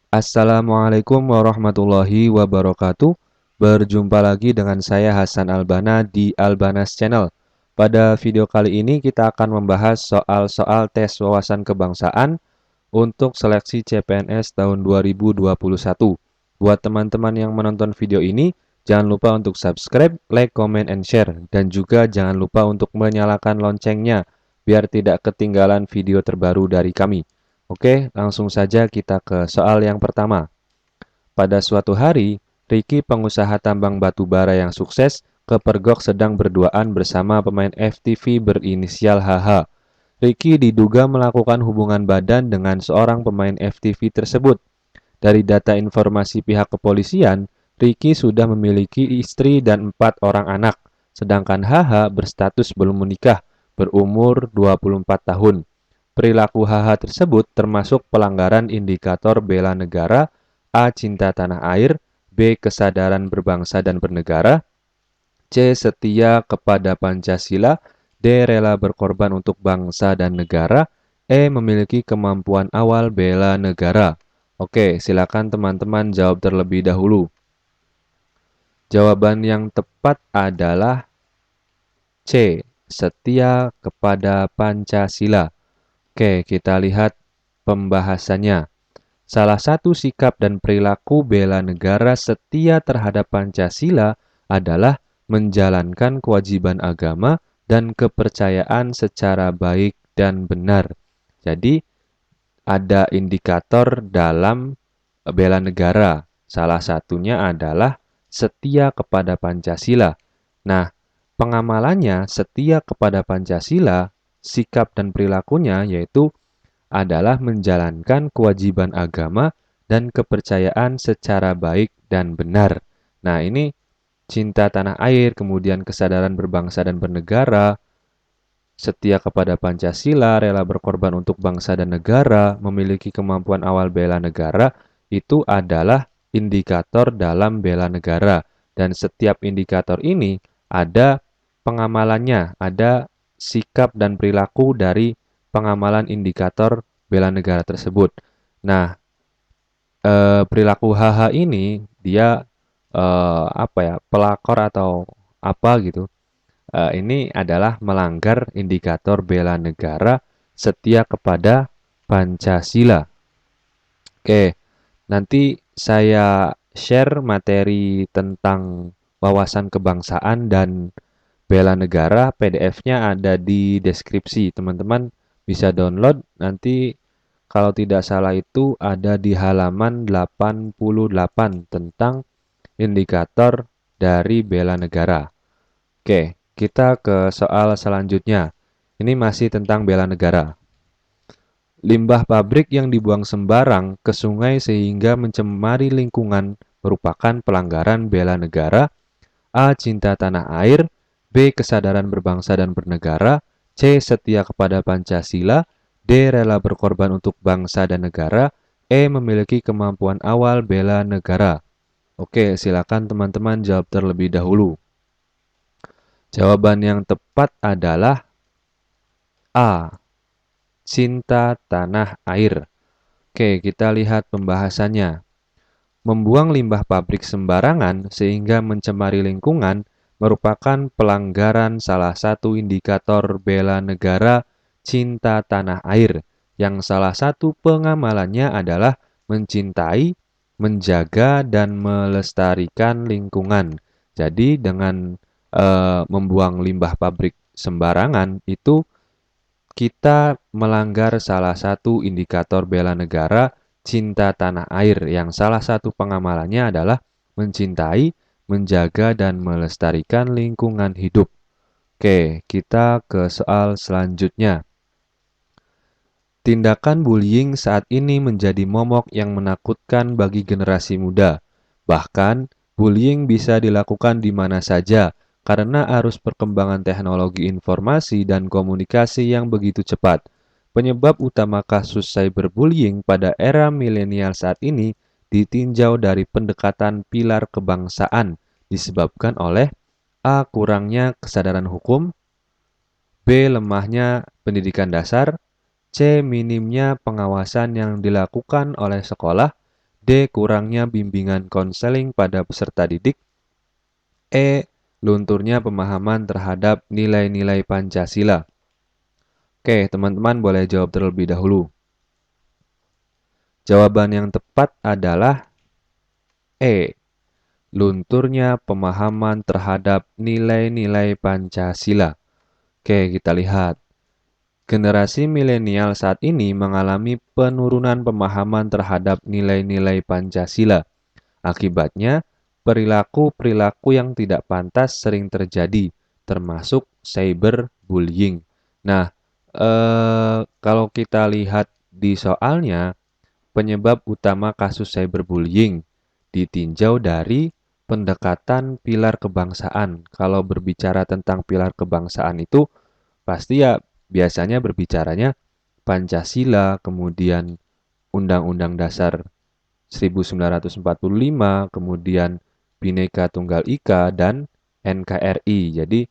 Assalamualaikum warahmatullahi wabarakatuh. Berjumpa lagi dengan saya Hasan Albana di Albanas Channel. Pada video kali ini kita akan membahas soal-soal tes wawasan kebangsaan untuk seleksi CPNS tahun 2021. Buat teman-teman yang menonton video ini, jangan lupa untuk subscribe, like, comment, and share. Dan juga jangan lupa untuk menyalakan loncengnya biar tidak ketinggalan video terbaru dari kami. Oke, langsung saja kita ke soal yang pertama. Pada suatu hari, Ricky, pengusaha tambang batu bara yang sukses, kepergok sedang berduaan bersama pemain FTV berinisial HH. Ricky diduga melakukan hubungan badan dengan seorang pemain FTV tersebut. Dari data informasi pihak kepolisian, Ricky sudah memiliki istri dan 4 orang anak, sedangkan HH berstatus belum menikah, berumur 24 tahun. Perilaku HH tersebut termasuk pelanggaran indikator bela negara, A. Cinta tanah air, B. Kesadaran berbangsa dan bernegara, C. Setia kepada Pancasila, D. Rela berkorban untuk bangsa dan negara, E. Memiliki kemampuan awal bela negara. Oke, silakan teman-teman jawab terlebih dahulu. Jawaban yang tepat adalah C. Setia kepada Pancasila. Oke, kita lihat pembahasannya. Salah satu sikap dan perilaku bela negara setia terhadap Pancasila adalah menjalankan kewajiban agama dan kepercayaan secara baik dan benar. Jadi, ada indikator dalam bela negara. Salah satunya adalah setia kepada Pancasila. Nah, pengamalannya setia kepada Pancasila, sikap dan perilakunya yaitu adalah menjalankan kewajiban agama dan kepercayaan secara baik dan benar. Nah, ini cinta tanah air, kemudian kesadaran berbangsa dan bernegara, setia kepada Pancasila, rela berkorban untuk bangsa dan negara, memiliki kemampuan awal bela negara, itu adalah indikator dalam bela negara. Dan setiap indikator ini ada pengamalannya, ada sikap dan perilaku dari pengamalan indikator bela negara tersebut. Nah, perilaku HH ini dia apa ya, pelakor atau apa gitu. Ini adalah melanggar indikator bela negara setia kepada Pancasila. Oke, nanti saya share materi tentang wawasan kebangsaan dan bela negara. PDF-nya ada di deskripsi. Teman-teman bisa download. Nanti kalau tidak salah itu ada di halaman 88 tentang indikator dari bela negara. Oke, kita ke soal selanjutnya. Ini masih tentang bela negara. Limbah pabrik yang dibuang sembarang ke sungai sehingga mencemari lingkungan merupakan pelanggaran bela negara. A. Cinta tanah air, B. Kesadaran berbangsa dan bernegara, C. Setia kepada Pancasila, D. Rela berkorban untuk bangsa dan negara, E. Memiliki kemampuan awal bela negara. Oke, silakan teman-teman jawab terlebih dahulu. Jawaban yang tepat adalah A. Cinta tanah air. Oke, kita lihat pembahasannya. Membuang limbah pabrik sembarangan sehingga mencemari lingkungan merupakan pelanggaran salah satu indikator bela negara cinta tanah air, yang salah satu pengamalannya adalah mencintai, menjaga, dan melestarikan lingkungan. Jadi dengan membuang limbah pabrik sembarangan itu kita melanggar salah satu indikator bela negara cinta tanah air, yang salah satu pengamalannya adalah mencintai, menjaga, dan melestarikan lingkungan hidup. Oke, kita ke soal selanjutnya. Tindakan bullying saat ini menjadi momok yang menakutkan bagi generasi muda. Bahkan, bullying bisa dilakukan di mana saja karena arus perkembangan teknologi informasi dan komunikasi yang begitu cepat. Penyebab utama kasus cyberbullying pada era milenial saat ini ditinjau dari pendekatan pilar kebangsaan, disebabkan oleh A. Kurangnya kesadaran hukum, B. Lemahnya pendidikan dasar, C. Minimnya pengawasan yang dilakukan oleh sekolah, D. Kurangnya bimbingan konseling pada peserta didik. E. Lunturnya pemahaman terhadap nilai-nilai Pancasila. Oke, teman-teman boleh jawab terlebih dahulu. Jawaban yang tepat adalah E. Lunturnya pemahaman terhadap nilai-nilai Pancasila. Oke, kita lihat. Generasi milenial saat ini mengalami penurunan pemahaman terhadap nilai-nilai Pancasila. Akibatnya, perilaku-perilaku yang tidak pantas sering terjadi, termasuk cyberbullying. Nah, kalau kita lihat di soalnya, penyebab utama kasus cyberbullying ditinjau dari pendekatan pilar kebangsaan. Kalau berbicara tentang pilar kebangsaan itu pasti ya biasanya berbicaranya Pancasila, kemudian Undang-Undang Dasar 1945, kemudian Bhinneka Tunggal Ika, dan NKRI. Jadi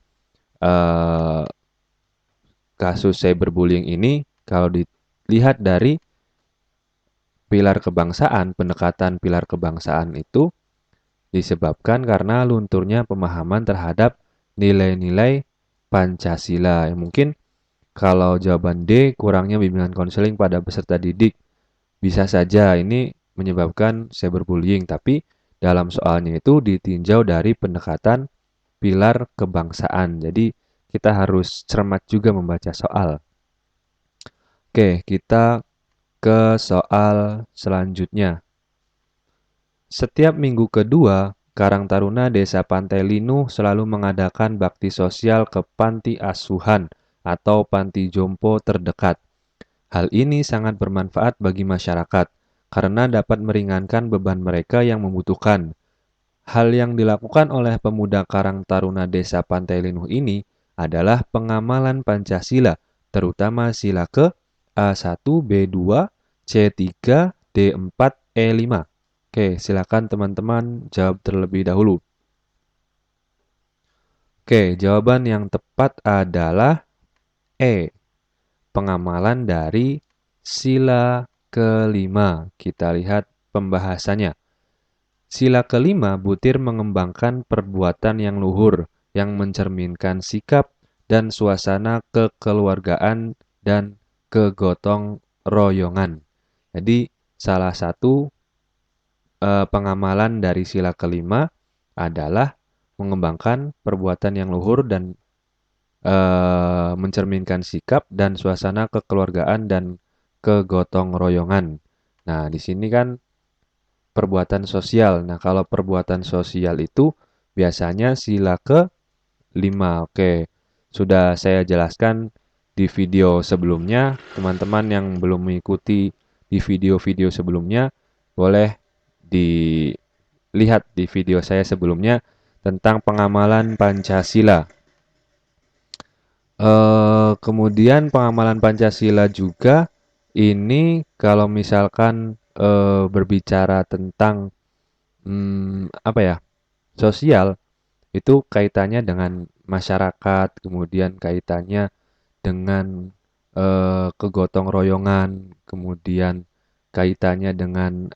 eh, kasus cyberbullying ini kalau dilihat dari pilar kebangsaan, pendekatan pilar kebangsaan itu disebabkan karena lunturnya pemahaman terhadap nilai-nilai Pancasila. Mungkin kalau jawaban D, kurangnya bimbingan konseling pada peserta didik, bisa saja ini menyebabkan cyberbullying, tapi dalam soalnya itu ditinjau dari pendekatan pilar kebangsaan. Jadi kita harus cermat juga membaca soal. Oke, kita ke soal selanjutnya. Setiap minggu kedua, Karang Taruna Desa Pantai Linuh selalu mengadakan bakti sosial ke panti asuhan atau panti jompo terdekat. Hal ini sangat bermanfaat bagi masyarakat karena dapat meringankan beban mereka yang membutuhkan. Hal yang dilakukan oleh pemuda Karang Taruna Desa Pantai Linuh ini adalah pengamalan Pancasila, terutama sila ke A1, B2, C3, D4, E5. Oke, silakan teman-teman jawab terlebih dahulu. Oke, jawaban yang tepat adalah E. Pengamalan dari sila kelima. Kita lihat pembahasannya. Sila kelima, Butir mengembangkan perbuatan yang luhur, yang mencerminkan sikap dan suasana kekeluargaan dan kegotong royongan. Jadi, salah satu pengamalan dari sila kelima adalah mengembangkan perbuatan yang luhur dan mencerminkan sikap dan suasana kekeluargaan dan kegotong royongan. Nah, di sini kan perbuatan sosial. Nah, kalau perbuatan sosial itu biasanya sila ke-5. Oke, sudah saya jelaskan di video sebelumnya. Teman-teman yang belum mengikuti di video-video sebelumnya, boleh dilihat di video saya sebelumnya tentang pengamalan Pancasila. Kemudian pengamalan Pancasila juga ini kalau misalkan berbicara tentang apa ya, sosial, itu kaitannya dengan masyarakat, kemudian kaitannya dengan kegotong royongan, kemudian kaitannya dengan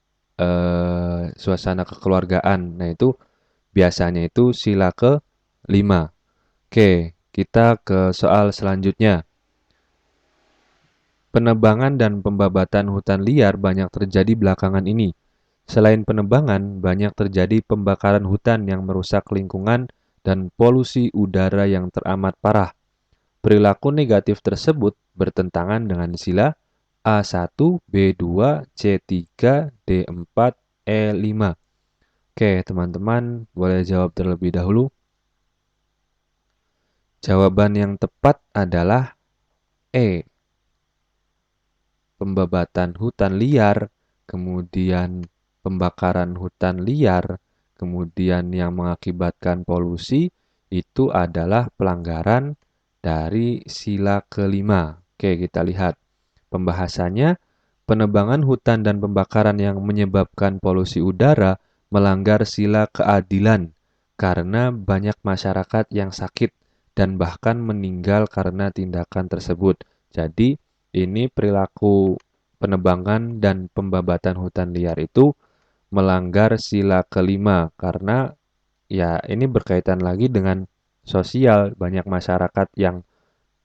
suasana kekeluargaan. Nah, itu biasanya itu sila ke-5. Oke, kita ke soal selanjutnya. Penebangan dan pembabatan hutan liar banyak terjadi belakangan ini. Selain penebangan, banyak terjadi pembakaran hutan yang merusak lingkungan dan polusi udara yang teramat parah. Perilaku negatif tersebut bertentangan dengan sila A1, B2, C3, D4, E5. Oke, teman-teman boleh jawab terlebih dahulu. Jawaban yang tepat adalah E. Pembabatan hutan liar, kemudian pembakaran hutan liar, kemudian yang mengakibatkan polusi, itu adalah pelanggaran dari sila kelima. Oke, kita lihat pembahasannya. Penebangan hutan dan pembakaran yang menyebabkan polusi udara melanggar sila keadilan karena banyak masyarakat yang sakit dan bahkan meninggal karena tindakan tersebut. Jadi, ini perilaku penebangan dan pembabatan hutan liar itu melanggar sila kelima karena ya ini berkaitan lagi dengan sosial. Banyak masyarakat yang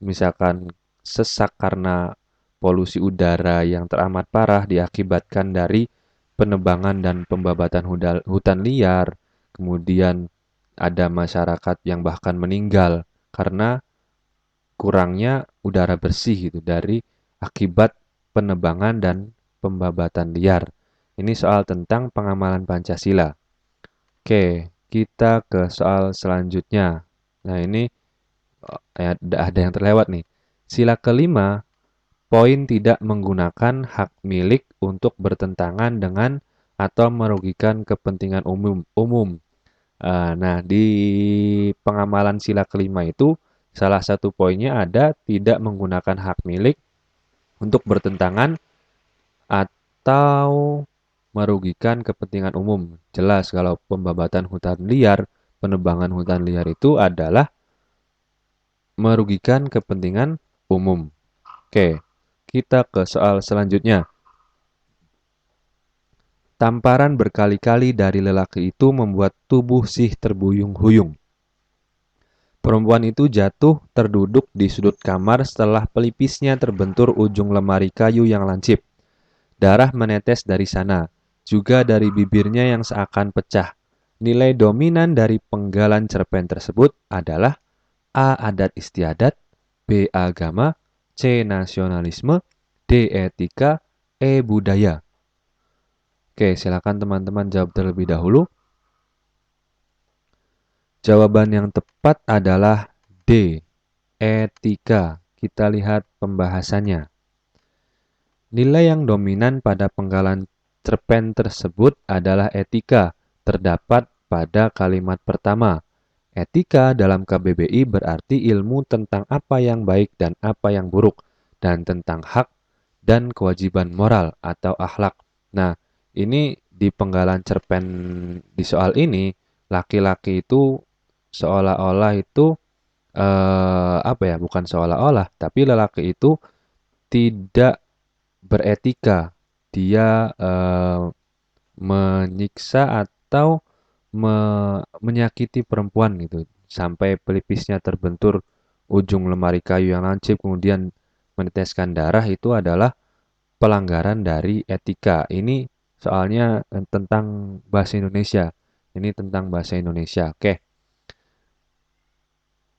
misalkan sesak karena polusi udara yang teramat parah diakibatkan dari penebangan dan pembabatan hutan liar. Kemudian ada masyarakat yang bahkan meninggal karena kurangnya udara bersih gitu dari akibat penebangan dan pembabatan liar. Ini soal tentang pengamalan Pancasila. Oke, kita ke soal selanjutnya. Nah, ini ada yang terlewat nih. Sila kelima, poin tidak menggunakan hak milik untuk bertentangan dengan atau merugikan kepentingan umum. Nah, di pengamalan sila kelima itu salah satu poinnya ada tidak menggunakan hak milik untuk bertentangan atau merugikan kepentingan umum. Jelas kalau pembabatan hutan liar, penebangan hutan liar itu adalah merugikan kepentingan umum. Oke, kita ke soal selanjutnya. Tamparan berkali-kali dari lelaki itu membuat tubuh Sih terbuyung-huyung. Perempuan itu jatuh terduduk di sudut kamar setelah pelipisnya terbentur ujung lemari kayu yang lancip. Darah menetes dari sana, juga dari bibirnya yang seakan pecah. Nilai dominan dari penggalan cerpen tersebut adalah A. Adat istiadat, B. Agama, C. Nasionalisme, D. Etika, E. Budaya. Oke, silakan teman-teman jawab terlebih dahulu. Jawaban yang tepat adalah D. Etika. Kita lihat pembahasannya. Nilai yang dominan pada penggalan cerpen tersebut adalah etika, terdapat pada kalimat pertama. Etika dalam KBBI berarti ilmu tentang apa yang baik dan apa yang buruk, dan tentang hak dan kewajiban moral atau akhlak. Nah, ini di penggalan cerpen di soal ini, laki-laki itu seolah-olah itu apa ya? Bukan seolah-olah, tapi lelaki itu tidak beretika. Dia menyiksa atau menyakiti perempuan gitu sampai pelipisnya terbentur ujung lemari kayu yang lancip kemudian meneteskan darah itu adalah pelanggaran dari etika. Ini soalnya tentang bahasa Indonesia. Ini tentang bahasa Indonesia. Oke.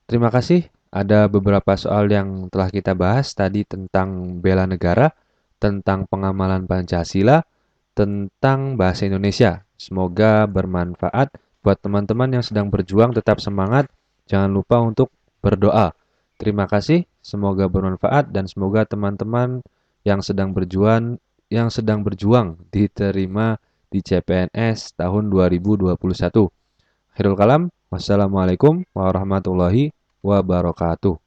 Terima kasih. Ada beberapa soal yang telah kita bahas tadi tentang bela negara, tentang pengamalan Pancasila, tentang bahasa Indonesia. Semoga bermanfaat buat teman-teman yang sedang berjuang, tetap semangat. Jangan lupa untuk berdoa. Terima kasih, semoga bermanfaat dan semoga teman-teman yang sedang berjuang diterima di CPNS tahun 2021. Akhirul kalam, wassalamualaikum warahmatullahi wabarakatuh.